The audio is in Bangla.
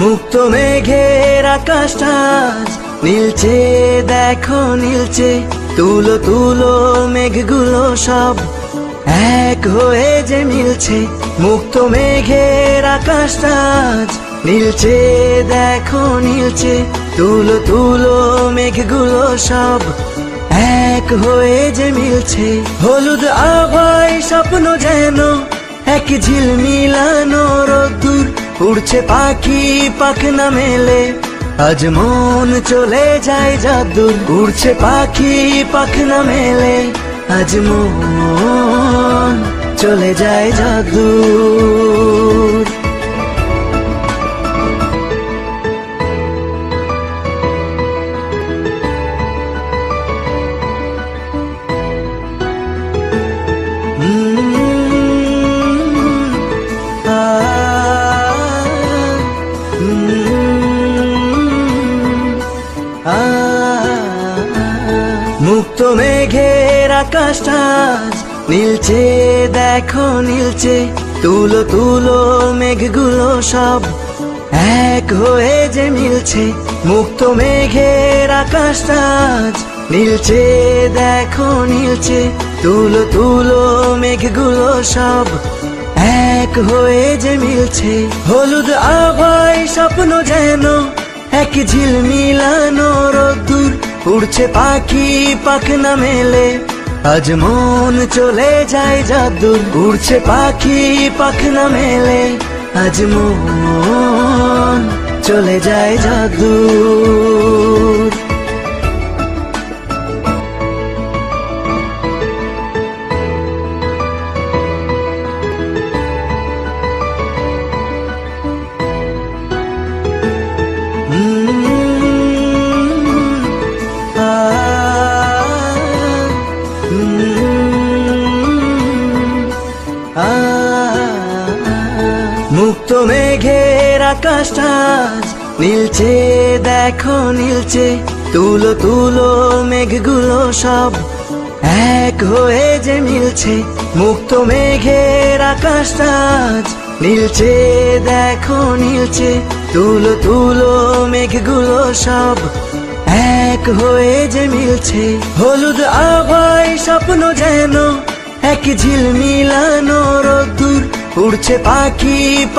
মুক্ত মেঘের আকাশটা নীলচে, দেখো নীলচে, তুলো তুলো মেঘগুলো সব এক হয়ে যে মিলছে। মুক্ত মেঘের আকাশটা নীলচে, দেখো নীলচে, তুলো তুলো মেঘগুলো সব এক হয়ে যে মিলছে। হলুদ আভায় স্বপ্ন যেন এক ঝিলমিলানো রোদ্দুর, উড়ছে পাখি পাখনা মেলে, আজ মন চলে যায় যাদুর। উড়ছে পাখি পাখনা মেলে, আজ মন চলে যায় যাদুর। মুক্ত মেঘের আকাশটা নীলচে, দেখো নীলচে, তুলো তুলো মেঘগুলো সব এক হয়ে যে মিলছে। মুক্ত মেঘের আকাশটা নীলচে, দেখো নীলচে, তুলো তুলো মেঘগুলো সব এক হয়ে যে মিলছে। হলুদ আভায় স্বপ্ন যেন এক ঝিলমিলানো রোদ্দুর, উড়ছে পাখি পাখনা মেলে, আজ মন চলে যায় যাদুর। উড়ছে পাখি পাখনা মেলে, আজ মন চলে যায় যাদুর। মুক্ত মেঘের আকাশটা নীলচে, দেখো নীলচে, তুলো তুলো মেঘগুলো সব এক হয়ে যে মিলছে। মুক্ত মেঘের আকাশটা নীলচে, দেখো নীলচে, তুলো তুলো মেঘগুলো সব এক হয়ে যে মিলছে। হলুদ আভায় স্বপ্ন যেন এক ঝিলমিলানো রোদ্দুর, উড়ছে পাখি